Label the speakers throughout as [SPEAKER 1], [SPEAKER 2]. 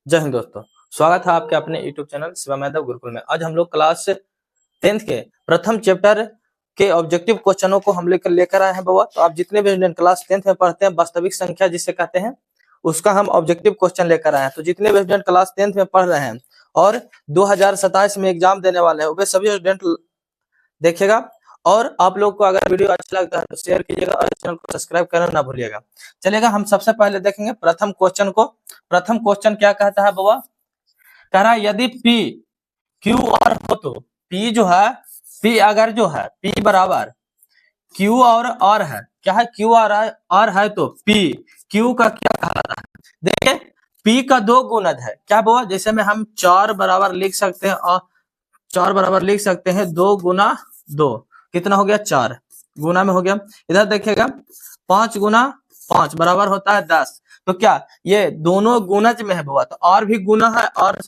[SPEAKER 1] जय हिंद दोस्तों, स्वागत है आपके अपने YouTube चैनल शिवम यादव गुरुकुल में। आज हम लोग क्लास 10th के प्रथम चैप्टर के ऑब्जेक्टिव क्वेश्चनों को हम लेकर आए हैं बाबा। तो आप जितने भी स्टूडेंट क्लास 10th में पढ़ते हैं, वास्तविक संख्या जिसे कहते हैं, उसका हम ऑब्जेक्टिव क्वेश्चन लेकर आए हैं। तो जितने भी स्टूडेंट क्लास 10th में पढ़ रहे हैं और 2027 में एग्जाम देने वाले हैं, वे सभी स्टूडेंट देखिएगा। और आप लोग को अगर वीडियो अच्छा लगता है तो शेयर कीजिएगा और चैनल को सब्सक्राइब करना ना भूलिएगा। चलिएगा, हम सबसे पहले देखेंगे प्रथम क्वेश्चन को। प्रथम क्वेश्चन क्या कहता है बाबा? कह रहा है यदि P Q R हो तो P जो है, P अगर जो है P बराबर Q और R है, क्या है Q और R है, तो P Q का क्या कहलाता है? देखिए, P का दो गुणज है, क्या बाबा? जैसे में हम 4 बराबर लिख सकते हैं और 4 बराबर लिख सकते हैं 2 गुना 2, कितना हो गया? 4 गुना में हो गया। इधर देखिएगा 5 गुना 5 बराबर होता है 10। तो क्या ये दोनों गुणज में है बाबा? तो R भी गुना है और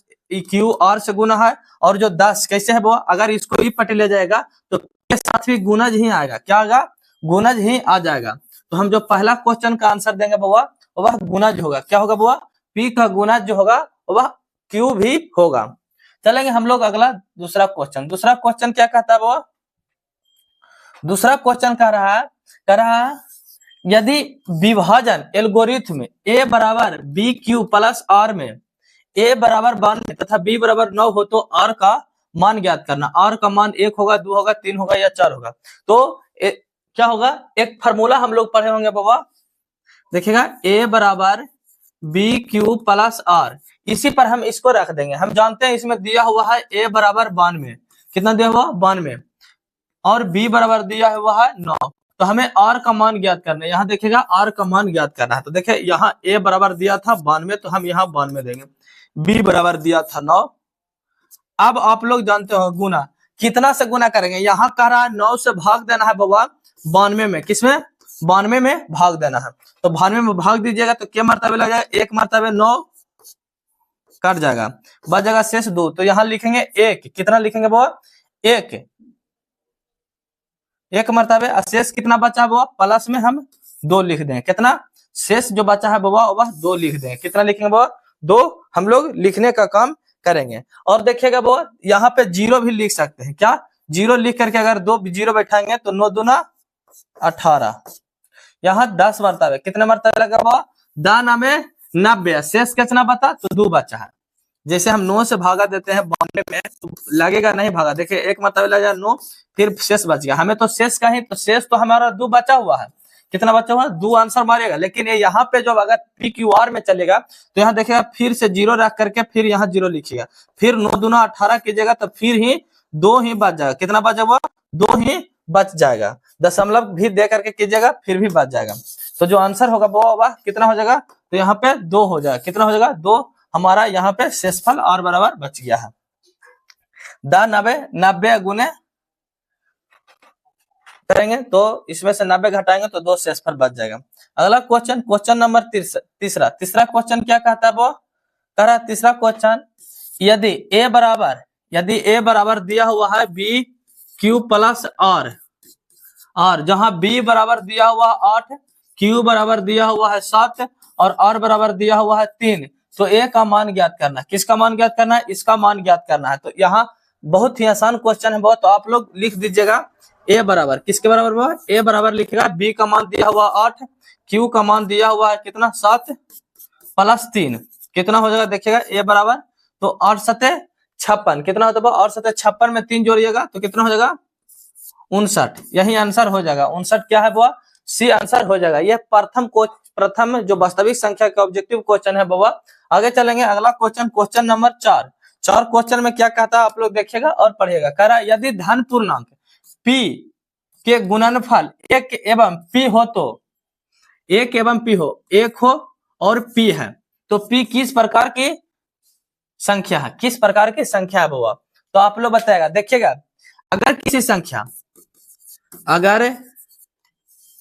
[SPEAKER 1] Q R से गुना है, और जो 10 कैसे है बाबा? अगर इसको ही पट ले जाएगा तो के साथ भी गुणज ही आएगा। क्या आएगा? गुणज ही आ जाएगा। तो हम जो पहला क्वेश्चन का आंसर देंगे बाबा, वह गुणज होगा। क्या होगा बाबा? P का गुणज जो होगा वह Q भी होगा। चलेंगे हम लोग अगला दूसरा क्वेश्चन। दूसरा क्वेश्चन क्या कहता है बाबा? दूसरा क्वेश्चन कह रहा है यदि विभाजन एल्गोरिथम A बराबर BQ प्लस R में A बराबर 92 तथा B बराबर 9 हो तो R का मान ज्ञात करना। R का मान 1 होगा, 2 होगा, 3 होगा या 4 होगा। तो क्या होगा? एक फार्मूला हम लोग पढ़े होंगे बाबा, देखिएगा A बराबर BQ प्लस R। इसी पर हम इसको रख देंगे। हम जानते हैं इसमें दिया हुआ है A बराबर 92, कितना दिया हुआ? 92, और B बराबर दिया हुआ है 9। तो हमें R का मान ज्ञात करना है। यहाँ देखिएगा R का मान ज्ञात करना है। तो देखिए यहाँ A बराबर दिया था 92, तो हम यहाँ 92 देंगे। B बराबर दिया था 9। अब आप लोग जानते हो गुना कितना से गुना करेंगे? यहाँ कह रहा है 9 से भाग देना है बाबा 92 में। किसमें? 92 में भाग देना है। तो 92 में भाग दीजिएगा तो क्या मरतबे लग जाएगा? 1 मरतबे 9 कट जाएगा, बच जाएगा शेष 2। तो यहाँ लिखेंगे 1, कितना लिखेंगे बाबा? 1 मरतबे। शेष कितना बचा बाबा? प्लस में हम 2 लिख दें। कितना शेष जो बचा है बाबा वह 2 लिख दें। कितना लिखेंगे बाबा? 2 हम लोग लिखने का काम करेंगे। और देखिएगा बाबा यहाँ पे 0 भी लिख सकते हैं। क्या? 0 लिख करके अगर 2 0 बैठाएंगे तो 9 दूना 18। यहाँ 10 मरतबे, कितने मरतबे लगा बाबा? 10 में 90, शेष कितना बता? तो 2 बचा है। जैसे हम 9 से भागा देते हैं 92 में तो लगेगा नहीं भागा। देखिए 1 मरतबे लगा 9, फिर शेष बच गया। हमें तो शेष का ही, तो शेष तो हमारा 2 बचा हुआ है। कितना बचा हुआ? 2 आंसर मारेगा। लेकिन ये यहाँ पे जब अगर PQR में चलेगा तो यहाँ देखिएगा फिर से 0 रख करके फिर यहाँ 0 लिखिएगा, फिर 9 दूना 18 कीजिएगा तो फिर ही 2 ही बच जाएगा। कितना बचा हुआ? 2 ही बच जाएगा। दशमलव भी दे करके कीजिएगा फिर भी बच जाएगा। तो जो आंसर होगा वो कितना हो जाएगा? तो यहाँ पे 2 हो जाएगा। कितना हो जाएगा? 2। हमारा यहाँ पे शेषफल R बराबर बच गया है। 90 गुने करेंगे तो इसमें से 90 घटाएंगे तो 2 शेषफल बच जाएगा। अगला क्वेश्चन, क्वेश्चन नंबर तीसरा क्वेश्चन क्या कहता है वो? कह रहा है तीसरा क्वेश्चन यदि A बराबर दिया हुआ है BQ प्लस R, जहां B बराबर दिया हुआ 8, Q बराबर दिया हुआ है 7 और R बराबर दिया हुआ है 3, तो A का मान ज्ञात करना है। किसका मान ज्ञात करना है? इसका मान ज्ञात करना है। तो यहाँ बहुत ही आसान क्वेश्चन है बहुत। तो आप लोग लिख दीजिएगा A बराबर, किसके बराबर हुआ? A बराबर लिखेगा B का मान दिया हुआ 8, Q का मान दिया हुआ है कितना? 7 प्लस 3, कितना हो जाएगा? देखिएगा A बराबर, तो 8 सते 56, कितना होता है? 8 सते 56 में 3 जोड़िएगा तो कितना हो जाएगा? 59। यही आंसर हो जाएगा। 59 क्या है बाबा? सी आंसर हो जाएगा। यह प्रथम जो वास्तविक संख्या का ऑब्जेक्टिव क्वेश्चन है बाबा। आगे चलेंगे अगला क्वेश्चन, क्वेश्चन नंबर 4। क्वेश्चन में क्या कहता है आप लोग देखिएगा और पढ़िएगा। कह रहा है यदि धन पूर्णांक P के गुणनफल 1 एवं P हो तो 1 एवं P हो, 1 हो और P है, तो P किस प्रकार की संख्या है? किस प्रकार की संख्या है बाबा? तो आप लोग बताएगा। देखिएगा अगर किसी संख्या, अगर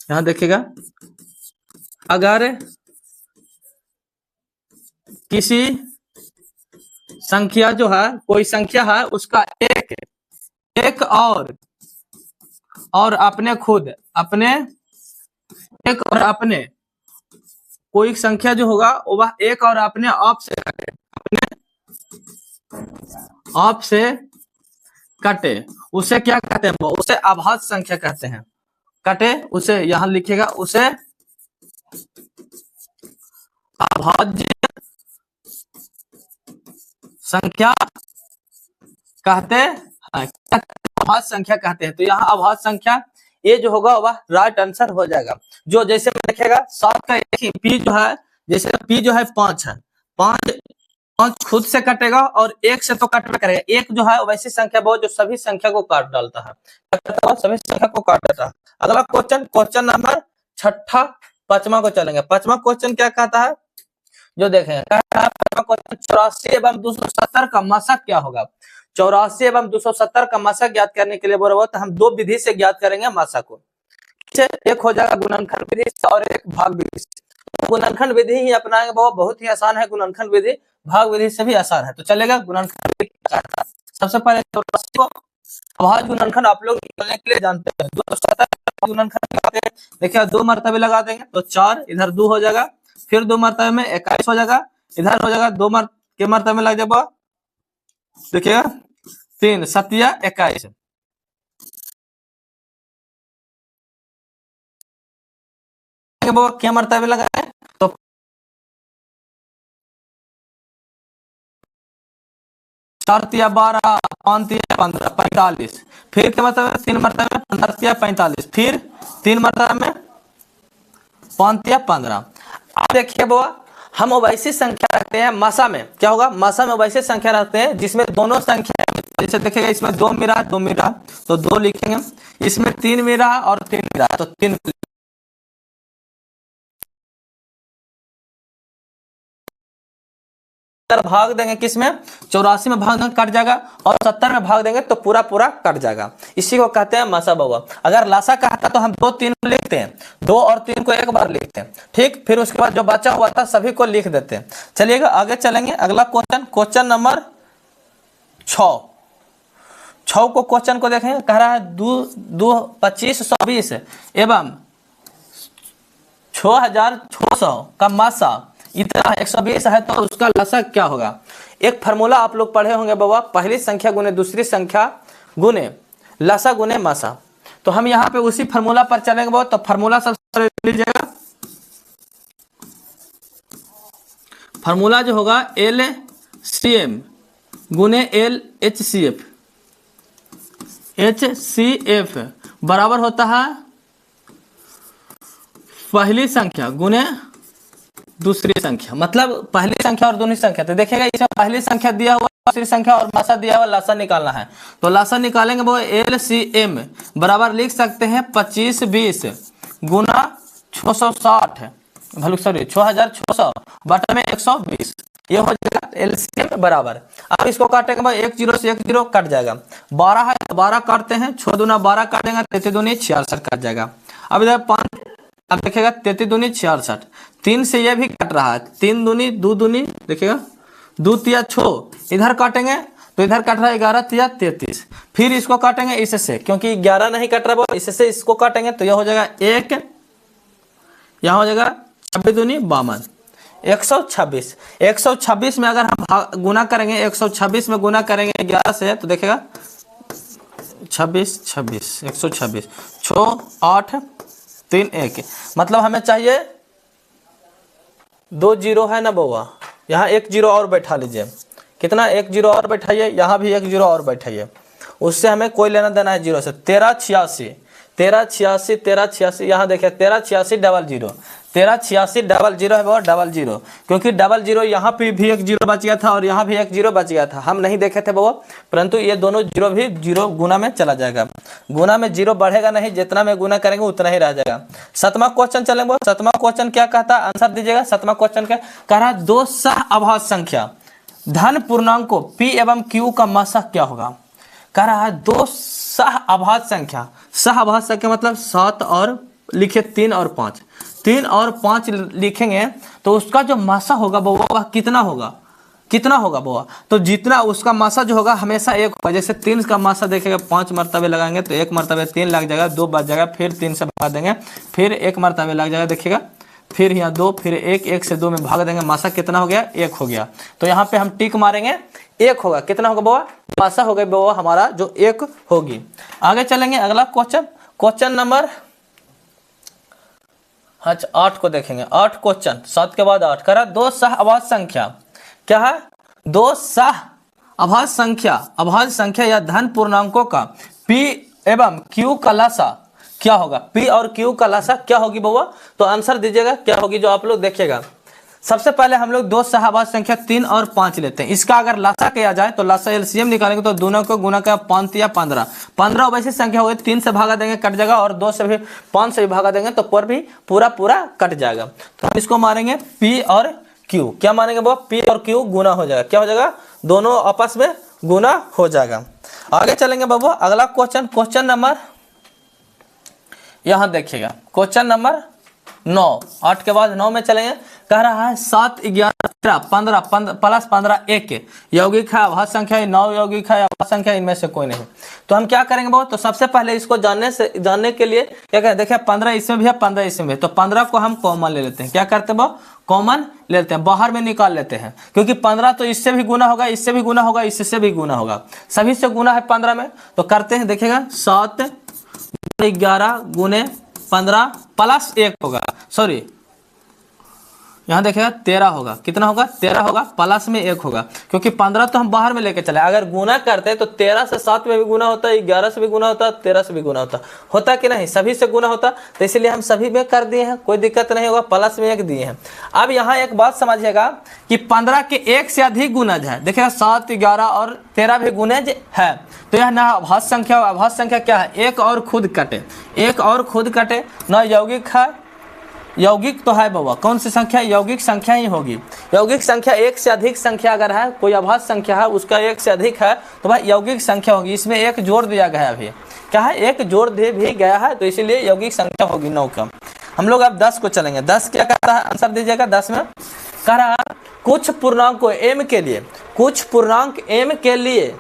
[SPEAKER 1] यहां देखिएगा, अगर किसी संख्या जो है, कोई संख्या है उसका एक और अपने खुद एक और अपने कोई संख्या जो होगा वह एक और अपने आप से ऑफ से कटे उसे क्या कहते हैं? उसे अभाज्य संख्या कहते हैं। कटे उसे यहां लिखिएगा, उसे अभाज्य संख्या कहते हैं। अभाज्य संख्या कहते हैं। तो यहाँ अभाज्य संख्या ये जो होगा वह राइट आंसर हो जाएगा। जो जैसे में देखेगा 7 का एक ही पी जो है, जैसे पी जो है 5 है, 5 खुद से कटेगा और 1 से तो कट में करेगा। एक जो है वैसी संख्या बहुत जो सभी संख्या को काट डालता है, सभी संख्या को काट देता है। अगला क्वेश्चन नंबर 6 5वां को चलेंगे। 5वां क्वेश्चन क्या कहता है जो देखेंगे, 84 एवं 270 का मासक क्या होगा? 84 एवं 270 का मासक ज्ञात करने के लिए बोला हुआ, तो हम दो विधि से ज्ञात करेंगे मासक को। एक हो जाएगा गुणनखंड विधि से और एक भाग विधि से। गुणनखंड विधि ही अपनाएंगे, बहुत ही आसान है गुणनखंड विधि, भाग विधि से भी आसान है। तो चलेगा गुणनखंड विधि। सबसे पहले 84 को अभाज्य गुणनखंड आप लोग निकालने के लिए जानते हैं। 270 गुणनखंड देखिए 2 मरतबे लगा देंगे तो 4, इधर 2 हो जाएगा, फिर 2 मरतबे में 21 हो जाएगा, इधर हो जाएगा 2 के मरतबे में लग जाएगा, देखिएगा 3 7 21, क्या मरतबे लगाए तो 4 × 12 5 × 15 45, फिर क्या मतलब 3 मरतबे 15 × 45, फिर 3 मरतबे में 5 × 15। अब देखिए बुआ, हम वैसी संख्या रखते हैं मासा में, क्या होगा मासा में वैसी संख्या रखते हैं जिसमें दोनों संख्या, जैसे देखिएगा इसमें 2 मिला 2 मिला तो 2 लिखेंगे, इसमें 3 मिला और 3 मिला तो 3 भाग देंगे, किसमें 84 में भाग देंगे कट जाएगा, और 70 में भाग देंगे तो पूरा पूरा कट जाएगा। इसी को कहते हैं मासा बउआ। अगर लासा कहता तो हम 2 3 लिखते हैं, 2 और 3 को एक बार लिखते हैं, ठीक, फिर उसके बाद जो बचा हुआ था सभी को लिख देते हैं। चलिएगा आगे चलेंगे। अगला क्वेश्चन नंबर 6 को क्वेश्चन को देखेंगे, कह रहा है 2520 एवं 6600 का मासा इतना 120 है तो उसका लसा क्या होगा? एक फार्मूला आप लोग पढ़े होंगे बाबा, पहली संख्या गुने दूसरी संख्या गुने लसा गुने मासा। तो हम यहाँ पे उसी फार्मूला पर चलेंगे बाबा। तो फार्मूला सबसे लीजिएगा, फार्मूला जो होगा LCM गुने HCF बराबर होता है पहली संख्या गुने दूसरी संख्या, मतलब पहली संख्या और दूसरी संख्या। तो देखिएगा इसमें पहली संख्या दिया हुआ, दूसरी संख्या और मासा दिया हुआ, लासा निकालना है। तो लासा निकालेंगे वो LCM बराबर लिख सकते हैं 2520 गुना 660 सॉरी 6600 बटा में 120, ये हो जाएगा LCM बराबर। अब इसको काटेंगे भाई 1 0 से 1 0 कट जाएगा, 12 है तो 12 काटते हैं, 6 दूना 12 काटेंगे, 33 दूनी 66 कट जाएगा। अब इधर 5, अब देखिएगा 33 दूनी 66, 3 से ये भी कट रहा है, 3 दूनी 2 दूनी देखिएगा 2 तिया 6, इधर काटेंगे तो इधर कट रहा है 11 तिया 33, फिर इसको काटेंगे इससे, क्योंकि 11 नहीं कट रहा है इससे, इसको काटेंगे तो यह हो जाएगा 1, यहाँ हो जाएगा 26 दूनी 52, 126। 126 में अगर हम गुना करेंगे, 126 में गुना करेंगे 11 से तो देखिएगा 26 26 126 6 8 3 1, मतलब हमें चाहिए 2 0 है ना बउआ, यहाँ 1 0 और बैठा लीजिए, कितना 1 0 और बैठाइए, यहाँ भी 1 0 और बैठाइए, उससे हमें कोई लेना देना है 0 से। 1386 1386 1386, यहाँ देखिए 1386 00, 1386 00 है वो 00, क्योंकि 00 यहाँ पे भी 1 0 बच गया था और यहाँ भी 1 0 बच गया था, हम नहीं देखे थे वो, परंतु ये दोनों 0 भी 0 गुना में चला जाएगा, गुना में 0 बढ़ेगा नहीं, जितना में गुना करेंगे उतना ही रह जाएगा। 7वां क्वेश्चन चलेंगे। 7वां क्वेश्चन क्या कहता है, आंसर दीजिएगा। 7वां क्वेश्चन क्या कह रहा है, 2 सह अभाज्य संख्या धन पूर्णांकों P एवं Q का मासक क्या होगा? कह रहा है 2 सह अभाज्य संख्या, सह अभाज्य संख्या मतलब 7 और लिखे 3 और 5, 3 और 5 लिखेंगे तो उसका जो मासा होगा वह कितना होगा, कितना होगा बुआ? तो जितना उसका मासा जो होगा हमेशा 1 होगा। जैसे 3 का मासा देखेगा 5 मरतबे लगाएंगे तो 1 मरतबे 3 लग जाएगा, 2 बच जाएगा, फिर 3 से भाग देंगे, फिर 1 मरतबे लग जाएगा, देखिएगा फिर यहाँ 2, फिर 1, 1 से 2 में भाग देंगे, मासा कितना हो गया, 1 हो गया। तो यहाँ पे हम टिक मारेंगे, 1 होगा। कितना होगा बाबा, मासा हो गया बाबा हमारा जो 1 होगी। आगे चलेंगे अगला क्वेश्चन, क्वेश्चन नंबर 8 को देखेंगे। 8 क्वेश्चन, 7 के बाद 8 करा। 2 सह अभाज्य संख्या, क्या है, 2 सह अभाज्य संख्या, अभाज्य संख्या या धन पूर्णांकों का P एवं Q का लसा क्या होगा। P और Q का लसा क्या होगी बाबा, तो आंसर दीजिएगा क्या होगी, जो आप लोग देखिएगा। सबसे पहले हम लोग 2 सह अभाज्य संख्या 3 और 5 लेते हैं। इसका अगर लसा किया जाए तो लसा एलसीएम निकालेंगे तो दोनों को गुना का 5 या 15, 15 वैसी संख्या हो गई, 3 से भागा देंगे कट जाएगा, और 2 से भी 5 से भी भागा देंगे तो पर भी पूरा कट जाएगा। तो हम इसको मारेंगे P और Q, क्या मानेंगे बाबा, P और Q गुना हो जाएगा, क्या हो जाएगा, दोनों आपस में गुना हो जाएगा। आगे चलेंगे बाबू अगला क्वेश्चन, क्वेश्चन नंबर, यहां देखिएगा क्वेश्चन नंबर 9, 8 के बाद 9 में चलेंगे। कह रहा है 7, 11, 15 प्लस 15 1 यौगिक है, अभाज्य संख्या है, 9 यौगिक है, अभाज्य संख्या, इनमें से कोई नहीं। तो हम क्या करेंगे बाबू, तो सबसे पहले इसको जानने के लिए क्या करें, देखिए 15 इसमें भी है, 15 इसमें भी है, तो 15 को हम कॉमन ले लेते हैं। क्या करते हैं बाबू, कॉमन लेते हैं, बाहर में निकाल लेते हैं, क्योंकि 15 तो इससे भी गुना होगा, इससे भी गुना होगा, इससे भी गुना होगा, सभी से गुना है 15 में। तो करते हैं, देखिएगा 7 11 गुने 15 प्लस 1 होगा, सॉरी यहाँ देखिएगा 13 होगा, कितना होगा, 13 होगा, प्लस में 1 होगा, क्योंकि 15 तो हम बाहर में लेके चले। अगर गुना करते हैं तो 13 से 7 में भी गुना होता है, 11 से भी गुना होता है, 13 से भी गुना होता कि नहीं, सभी से गुना होता। तो इसलिए हम सभी में कर दिए हैं, कोई दिक्कत नहीं होगा, प्लस में 1 दिए हैं। अब यहाँ एक बात समझिएगा कि 15 के 1 से अधिक गुणज है, देखिएगा 7, 11 और 13 भी गुणज है। तो यह ना अभाज्य संख्या, अभाज्य संख्या क्या है, 1 और खुद कटे, 1 और खुद कटे, ना यौगिक है, यौगिक तो है बाबा, कौन सी संख्या, यौगिक संख्या ही होगी। यौगिक संख्या 1 से अधिक संख्या अगर है, कोई अभाज्य संख्या है उसका 1 से अधिक है तो भाई यौगिक संख्या होगी। इसमें 1 जोड़ दिया गया है, अभी क्या है, 1 जोड़ दे भी गया है, तो इसीलिए यौगिक संख्या होगी 9 का। हम लोग अब 10 को चलेंगे। 10 क्या कहता है, आंसर दीजिएगा। 10 में कह रहा है कुछ पूर्णांक को m के लिए, कुछ पूर्णांक m के लिए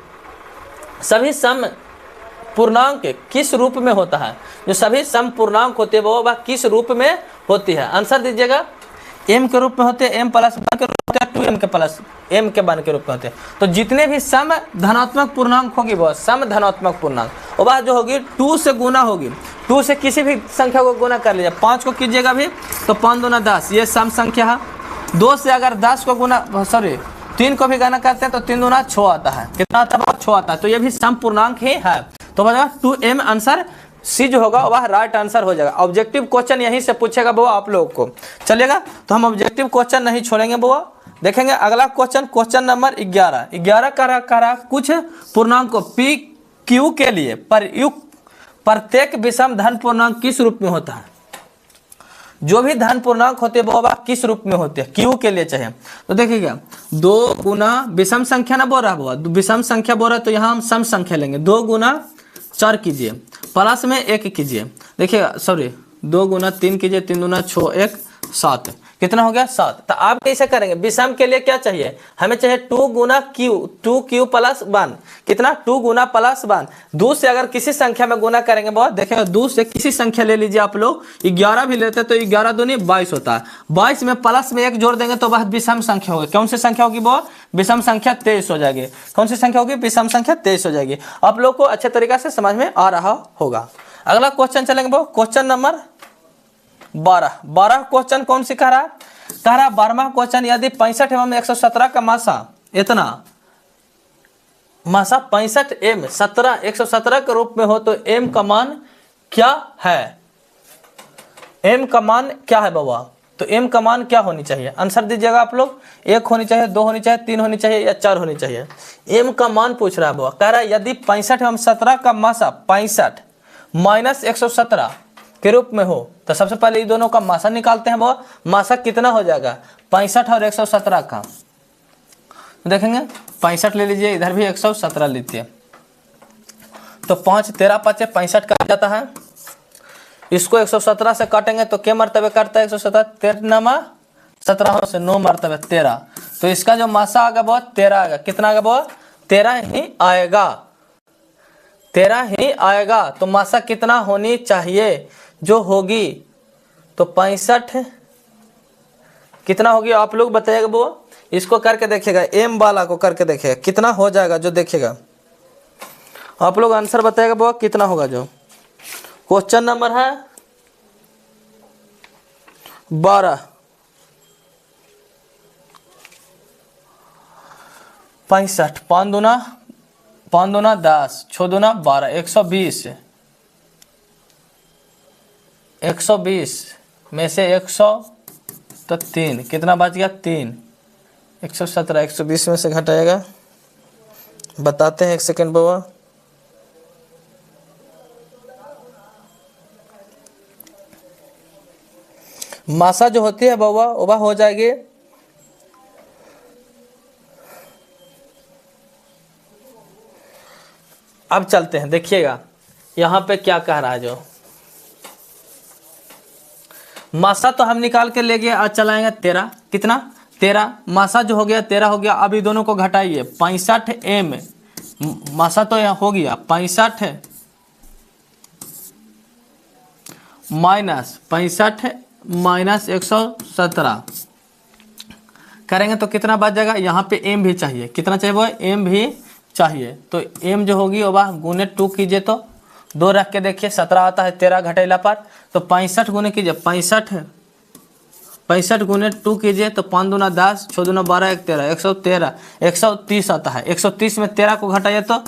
[SPEAKER 1] सभी सम पूर्णांक किस रूप में होता है, जो सभी सम पूर्णांक होते हैं वह किस रूप में होती है। आंसर दीजिएगा। m के रूप में होते हैं, m प्लस 1 के रूप में होते हैं, 2m के प्लस m के 1 के रूप में होते हैं। तो जितने भी सम धनात्मक पूर्णांक होगी वह सम धनात्मक पूर्णांक, और वह जो होगी 2 से गुना होगी, 2 से किसी भी संख्या को गुना कर लीजिए। 5 को कीजिएगा भी तो 5 दूना 10, ये सम संख्या है। 2 से अगर 10 को गुना, सॉरी 3 को भी गुना करते हैं तो 3 दूना 6 आता है, कितना आता है, 6 आता है। तो ये भी सम पूर्णांक ही है, तो बता 2m आंसर सी जो होगा वह राइट आंसर हो जाएगा। ऑब्जेक्टिव क्वेश्चन यहीं से पूछेगा बुआ आप लोगों को, चलेगा। तो हम ऑब्जेक्टिव क्वेश्चन नहीं छोड़ेंगे बुआ। देखेंगे अगला क्वेश्चन, क्वेश्चन नंबर 11। 11 करा कुछ पूर्णांक को p q के लिए प्रयुक्त प्रत्येक विषम धन पूर्णांक किस रूप में होता है। जो भी धन पूर्णांक होते हैं वो किस रूप में होते हैं, क्यू के लिए चाहिए। तो देखिएगा 2 गुना विषम संख्या ना बोल रहा है, विषम संख्या बोल रहा है, तो यहाँ हम सम संख्या लेंगे। 2 गुना 4 कीजिए, प्लस में 1 कीजिए, देखिएगा सॉरी 2 गुना 3 कीजिए, 3 गुना 6 1 7, कितना हो गया 7। तो आप कैसे करेंगे, विषम के लिए क्या चाहिए, हमें चाहिए 2 गुना क्यू, 2q प्लस 1, कितना 2 गुना प्लस 1। 2 से अगर किसी संख्या में गुना करेंगे बहुत, देखिएगा 2 से किसी संख्या ले लीजिए आप लोग, 11 भी लेते तो 11 दूनी 22 होता है। 22 में प्लस में 1 जोड़ देंगे तो वह विषम संख्या होगी। कौन सी संख्या होगी वो, विषम संख्या 23 हो जाएगी। कौन सी संख्या होगी, विषम संख्या 23 हो जाएगी। आप लोग को अच्छे तरीके से समझ में आ रहा होगा। अगला क्वेश्चन चलेंगे वो, क्वेश्चन नंबर 12 क्वेश्चन कौन सी कह रहा है, कह रहा 12वां क्वेश्चन, यदि 65 एवं 117 का मासा इतना, मासा 65 एम 17 117 के रूप में हो तो m का मान क्या है। m का मान क्या है बाबा, तो m का मान क्या होनी चाहिए, आंसर दीजिएगा आप लोग। 1 होनी चाहिए, 2 होनी चाहिए, 3 होनी चाहिए या 4 होनी चाहिए। m का मान पूछ रहा है बाबा, कह रहा है यदि 65 एवं 17 का मासा 65 माइनस 117 के रूप में हो, तो सबसे पहले ये दोनों का मासा निकालते हैं। वो मासा कितना हो जाएगा, 65 और 117 का, देखेंगे 65 ले लीजिए, इधर भी 117 लीजिए, तो 5 13 5 65 कट जाता है। इसको 117 से काटेंगे तो क्या मरतबे काटता है, 117 13 17 से 9 मरतबे 13, तो इसका जो मासा आएगा वो 13 आएगा। कितना आएगा वो, 13 ही आएगा, 13 ही आएगा। तो मासा कितना होनी चाहिए, जो होगी तो 65 कितना हो गया आप लोग बताइएगा वो, इसको करके देखिएगा, एम वाला को करके देखिएगा कितना हो जाएगा, जो देखिएगा आप लोग आंसर बताइएगा वो कितना होगा। जो क्वेश्चन नंबर है 12, 65, 5 दूना 10, 6 दूना 12, 120, 120 में से 100 तो 3 कितना बच गया 3, 117, 120 में से घटाएगा, बताते हैं एक सेकेंड बाबा। मासा जो होती है बाबा वो हो जाएगी अब चलते हैं, देखिएगा यहाँ पे क्या कह रहा है। जो मासा तो हम निकाल के ले गए, आज चलाएंगे 13, कितना 13, मासा जो हो गया 13 हो गया। अभी दोनों को घटाइए, 65 एम, मासा तो यहाँ हो गया 65 माइनस 65 माइनस 117 करेंगे तो कितना बच जाएगा। यहाँ पे एम भी चाहिए, कितना चाहिए वो, एम भी चाहिए। तो एम जो होगी वो गुने 2 कीजिए तो 2 रख के देखिए 17 आता है 13 घटेला पर, तो 65 गुने कीजिए, 65 गुने 2 कीजिए तो 5 दूना 10, 6 दूना 12, 1 13, 113, 130 आता है। 130 में 13 को घटाइए तो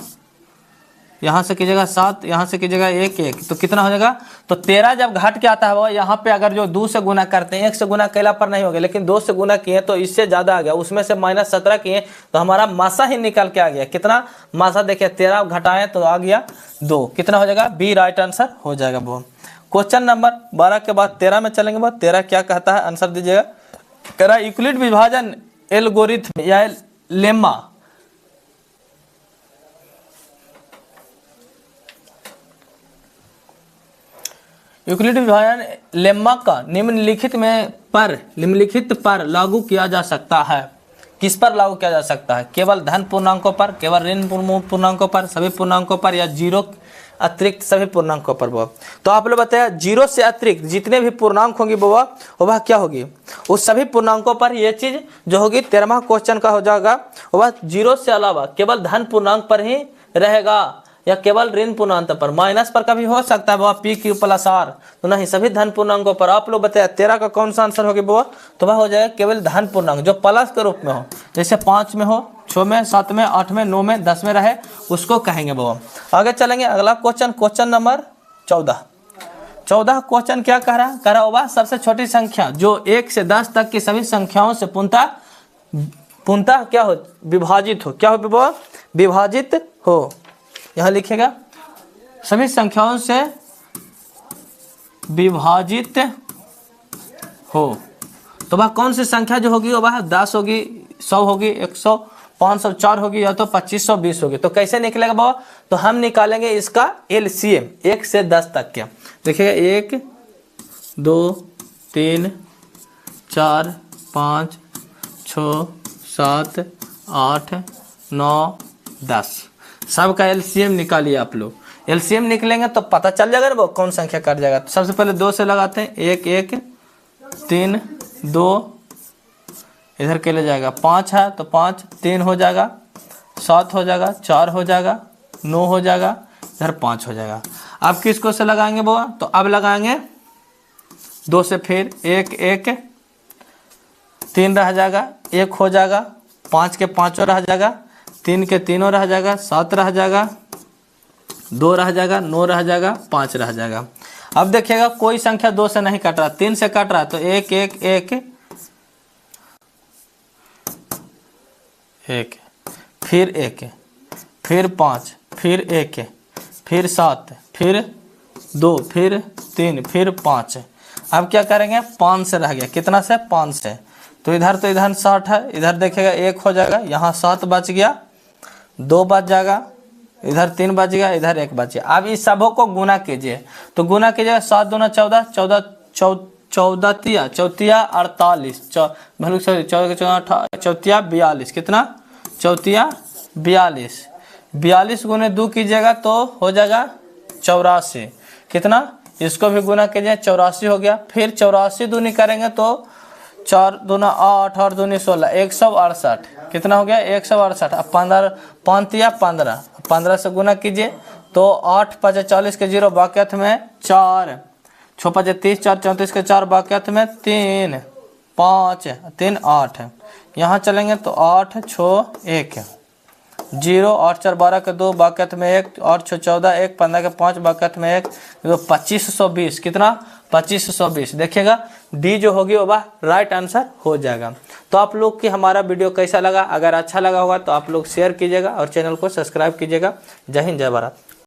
[SPEAKER 1] यहाँ से कीजिएगा 7, यहाँ से कीजिएगा 1 1, तो कितना हो जाएगा। तो 13 जब घट के आता है वो यहाँ पे अगर जो 2 से गुना करते हैं, 1 से गुना कैला पर नहीं होगा, लेकिन 2 से गुना किए तो इससे ज़्यादा आ गया, उसमें से माइनस 17 किए तो हमारा मासा ही निकल के आ गया। कितना मासा देखिए, 13 घटाएं तो आ गया 2, कितना हो जाएगा, बी राइट आंसर हो जाएगा वो। क्वेश्चन नंबर 12 के बाद 13 में चलेंगे। बाद 13 क्या कहता है, आंसर दीजिएगा। कह रहा यूक्लिड विभाजन एल्गोरिथम या लेम्मा यूक्लिड विभाजन लेम्मा का निम्नलिखित पर लागू किया जा सकता है। किस पर लागू किया जा सकता है, केवल धन पूर्णांकों पर, केवल ऋण पूर्णांकों पर, सभी पूर्णांकों पर, या जीरो अतिरिक्त सभी पूर्णांकों पर। बाबा तो आप लोग बताया जीरो से अतिरिक्त जितने भी पूर्णांक होंगी बाबा वह क्या होगी, उस सभी पूर्णांकों पर ये चीज जो होगी 13वां क्वेश्चन का हो जाएगा, वह जीरो से अलावा केवल धन पूर्णांक पर ही रहेगा, या केवल ऋण पूर्णांक पर, माइनस पर कभी हो सकता है बाबा पी क्यू प्लस आर, तो नहीं, सभी धन पूर्णांकों पर। आप लोग बताया 13 का कौन सा आंसर होगा बाबा, तो वह हो जाएगा केवल धन पूर्णांक जो प्लस के रूप में हो, जैसे 5 में हो, 6 में, 7 में, 8 में, 9 में, 10 में रहे, उसको कहेंगे बाबा। आगे चलेंगे, अगला क्वेश्चन, क्वेश्चन नंबर 14 क्वेश्चन क्या कह रहा होगा, सबसे छोटी संख्या जो 1 से 10 तक की सभी संख्याओं से पूर्णतः क्या हो, विभाजित हो, क्या हो बाबा, विभाजित हो। यहाँ लिखेगा सभी संख्याओं से विभाजित हो, तो वह कौन सी संख्या जो होगी वह 10 होगी, 100 होगी, 100, 504 होगी, या तो 2520 होगी। तो कैसे निकलेगा बाबा, तो हम निकालेंगे इसका एलसीएम 1 से 10 तक के। देखिएगा 1 2 3 4 5 6 7 8 9 10 सबका एलसीएम निकालिए आप लोग। एलसीएम निकलेंगे तो पता चल जाएगा ना वो कौन संख्या कट जाएगा। तो सबसे पहले 2 से लगाते हैं, 1 1 3 2 इधर के ले जाएगा, 5 है तो 5 3 हो जाएगा, 7 हो जाएगा, 4 हो जाएगा, 9 हो जाएगा, इधर 5 हो जाएगा। अब किसको से लगाएंगे बाबा, तो अब लगाएंगे 2 से, फिर 1 1 3 रह जाएगा, 1 हो जाएगा, 5 के 5 रह जाएगा, 3 के 3 रह जाएगा, 7 रह जाएगा, 2 रह जाएगा, 9 रह जाएगा, 5 रह जाएगा। अब देखिएगा कोई संख्या 2 से नहीं कट रहा, 3 से कट रहा है, तो 1 1 1 1 फिर 1 फिर 5 फिर 1 फिर 7 फिर 2 फिर 3 फिर 5। अब क्या करेंगे, 5 से रह गया, कितना से, 5 से, तो इधर 60 है, इधर देखिएगा 1 हो जाएगा, यहाँ 7 बच गया, 2 बच जाएगा, इधर 3 बच गया, इधर 1 बच गया। अब इस सबों को गुना कीजिए, तो गुना कीजिएगा 7 दूना 14 14 14 चौतिया 48 चौतिया 42, कितना, चौतिया 42, 42 गुने 2 कीजिएगा तो हो जाएगा 84, कितना, इसको भी गुना कीजिए 84 हो गया। फिर 84 दूनी करेंगे तो 4 दूना 8, 8 दूनी 16, 168। कितना हो गया? 168। अब 15 5 या 15, 15 से गुना कीजिए तो 8 5 40 के 0 बाकियात में 4, 6 5 30, 4 34 के 4 बाकियात में 3 5 3 8। यहाँ चलेंगे तो 8 6 1 0, 8 4 12 के 2 बाकियात में 1, 8 6 14 1, 15 के 5 बाकियात में 1, तो 2520। कितना? 2520। देखिएगा डी जो होगी वह राइट आंसर हो जाएगा। तो आप लोग की हमारा वीडियो कैसा लगा? अगर अच्छा लगा होगा तो आप लोग शेयर कीजिएगा और चैनल को सब्सक्राइब कीजिएगा। जय हिंद, जय भारत।